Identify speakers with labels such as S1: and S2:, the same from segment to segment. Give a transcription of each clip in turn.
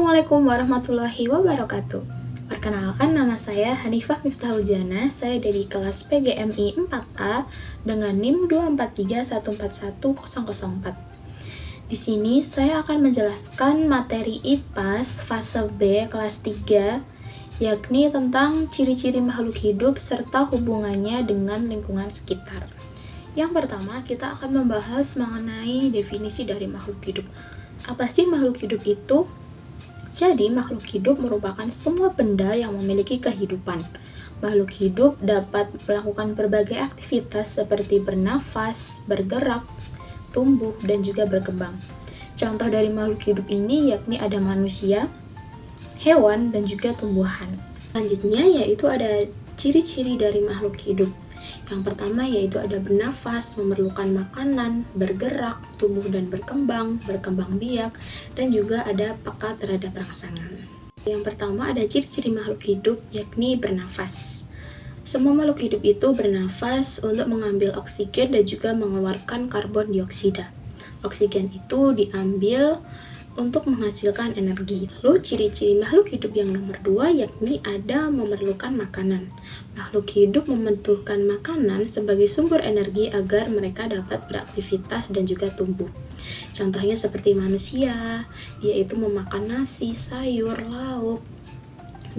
S1: Assalamualaikum warahmatullahi wabarakatuh. Perkenalkan, nama saya Hanifah Miftahul Jannah. Saya dari kelas PGMI 4A dengan NIM 243141004. Di sini saya akan menjelaskan materi IPAS fase B kelas 3, yakni tentang ciri-ciri makhluk hidup serta hubungannya dengan lingkungan sekitar. Yang pertama, kita akan membahas mengenai definisi dari makhluk hidup. Apa sih makhluk hidup itu? Jadi, makhluk hidup merupakan semua benda yang memiliki kehidupan. Makhluk hidup dapat melakukan berbagai aktivitas seperti bernafas, bergerak, tumbuh, dan juga berkembang. Contoh dari makhluk hidup ini yakni ada manusia, hewan, dan juga tumbuhan. Selanjutnya yaitu ada ciri-ciri dari makhluk hidup. Yang pertama yaitu ada bernafas, memerlukan makanan, bergerak, tumbuh dan berkembang biak, dan juga ada peka terhadap rangsangan. Yang pertama ada ciri-ciri makhluk hidup yakni bernafas. Semua makhluk hidup itu bernafas untuk mengambil oksigen dan juga mengeluarkan karbon dioksida. Oksigen itu diambil untuk menghasilkan energi. Lalu ciri-ciri makhluk hidup yang nomor 2 yakni ada memerlukan makanan. Makhluk hidup membutuhkan makanan sebagai sumber energi agar mereka dapat beraktivitas dan juga tumbuh. Contohnya seperti manusia, yaitu memakan nasi, sayur, lauk.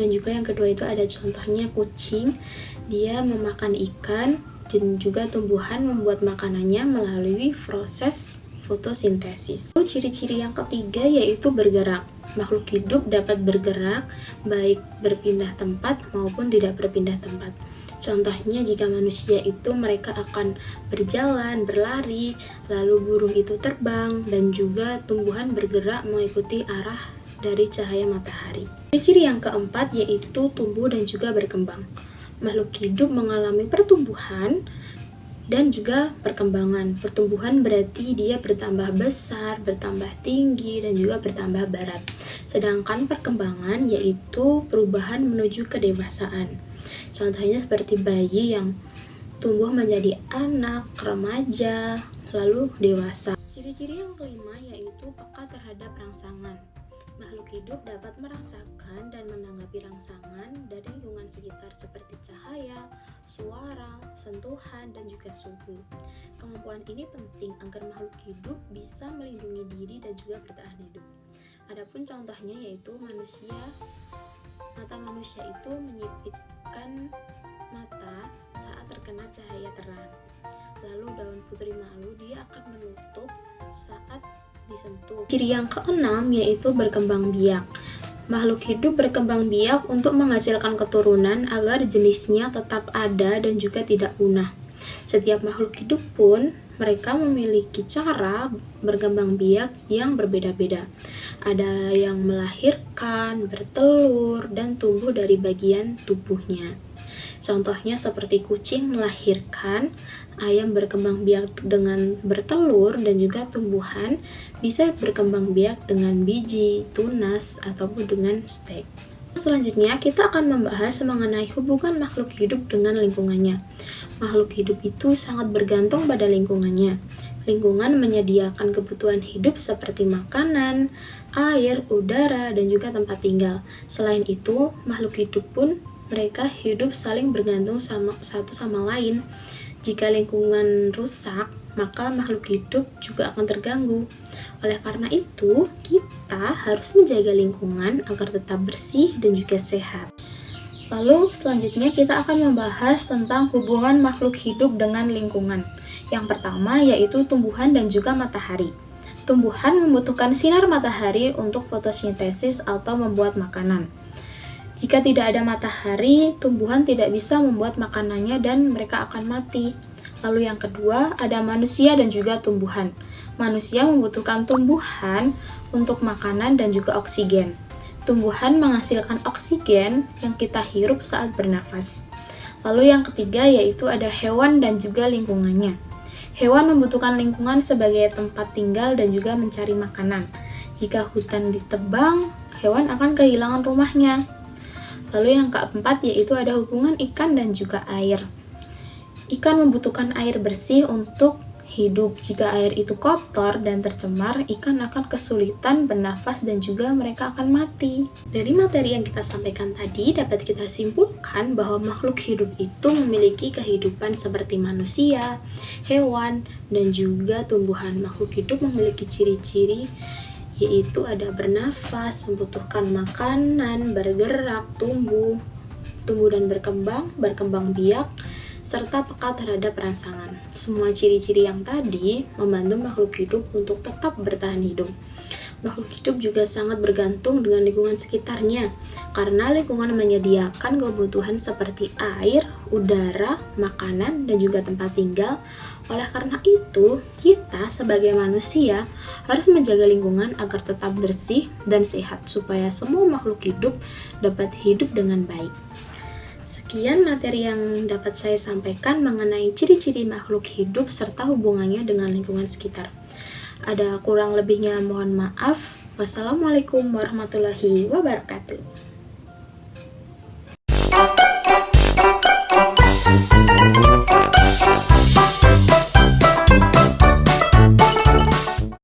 S1: Dan juga yang kedua itu ada contohnya kucing, dia memakan ikan, dan juga tumbuhan membuat makanannya melalui proses fotosintesis. Lalu ciri-ciri yang ketiga yaitu bergerak. Makhluk hidup dapat bergerak baik berpindah tempat maupun tidak berpindah tempat. Contohnya jika manusia itu mereka akan berjalan, berlari, lalu burung itu terbang, dan juga tumbuhan bergerak mengikuti arah dari cahaya matahari. Ciri-ciri yang keempat yaitu tumbuh dan juga berkembang. Makhluk hidup mengalami pertumbuhan dan juga perkembangan. Pertumbuhan berarti dia bertambah besar, bertambah tinggi, dan juga bertambah berat. Sedangkan perkembangan yaitu perubahan menuju kedewasaan. Contohnya seperti bayi yang tumbuh menjadi anak, remaja, lalu dewasa. Ciri-ciri yang kelima yaitu peka terhadap rangsangan. Makhluk hidup dapat merasakan dan menanggapi rangsangan dari lingkungan sekitar seperti cahaya, suara, sentuhan, dan juga suhu. Kemampuan ini penting agar makhluk hidup bisa melindungi diri dan juga bertahan hidup. Adapun contohnya yaitu manusia. Mata manusia itu menyipitkan mata saat terkena cahaya terang. Lalu daun putri malu dia akan menutup saat disentuh. Ciri yang keenam yaitu berkembang biak. Makhluk hidup berkembang biak untuk menghasilkan keturunan agar jenisnya tetap ada dan juga tidak punah. Setiap makhluk hidup pun mereka memiliki cara berkembang biak yang berbeda-beda. Ada yang melahirkan, bertelur, dan tumbuh dari bagian tubuhnya. Contohnya seperti kucing melahirkan, ayam berkembang biak dengan bertelur, dan juga tumbuhan bisa berkembang biak dengan biji, tunas, ataupun dengan stek. Selanjutnya kita akan membahas mengenai hubungan makhluk hidup dengan lingkungannya. Makhluk hidup itu sangat bergantung pada lingkungannya. Lingkungan menyediakan kebutuhan hidup seperti makanan, air, udara, dan juga tempat tinggal. Selain itu, makhluk hidup pun mereka hidup saling bergantung satu sama lain. Jika lingkungan rusak, maka makhluk hidup juga akan terganggu. Oleh karena itu, kita harus menjaga lingkungan agar tetap bersih dan juga sehat. Lalu selanjutnya kita akan membahas tentang hubungan makhluk hidup dengan lingkungan. Yang pertama yaitu tumbuhan dan juga matahari. Tumbuhan membutuhkan sinar matahari untuk fotosintesis atau membuat makanan. Jika tidak ada matahari, tumbuhan tidak bisa membuat makanannya dan mereka akan mati. Lalu yang kedua, ada manusia dan juga tumbuhan. Manusia membutuhkan tumbuhan untuk makanan dan juga oksigen. Tumbuhan menghasilkan oksigen yang kita hirup saat bernafas. Lalu yang ketiga yaitu ada hewan dan juga lingkungannya. Hewan membutuhkan lingkungan sebagai tempat tinggal dan juga mencari makanan. Jika hutan ditebang, hewan akan kehilangan rumahnya. Lalu yang keempat yaitu ada hubungan ikan dan juga air. Ikan membutuhkan air bersih untuk hidup. Jika air itu kotor dan tercemar, ikan akan kesulitan bernafas dan juga mereka akan mati. Dari materi yang kita sampaikan tadi, dapat kita simpulkan bahwa makhluk hidup itu memiliki kehidupan seperti manusia, hewan, dan juga tumbuhan. Makhluk hidup memiliki ciri-ciri yaitu ada bernafas, membutuhkan makanan, bergerak, tumbuh dan berkembang biak, serta peka terhadap rangsangan. Semua ciri-ciri yang tadi membantu makhluk hidup untuk tetap bertahan hidup. Makhluk hidup juga sangat bergantung dengan lingkungan sekitarnya, karena lingkungan menyediakan kebutuhan seperti air, udara, makanan, dan juga tempat tinggal. Oleh karena itu, kita sebagai manusia harus menjaga lingkungan agar tetap bersih dan sehat, supaya semua makhluk hidup dapat hidup dengan baik. Sekian materi yang dapat saya sampaikan mengenai ciri-ciri makhluk hidup serta hubungannya dengan lingkungan sekitar. Ada kurang lebihnya mohon maaf. Wassalamualaikum warahmatullahi wabarakatuh.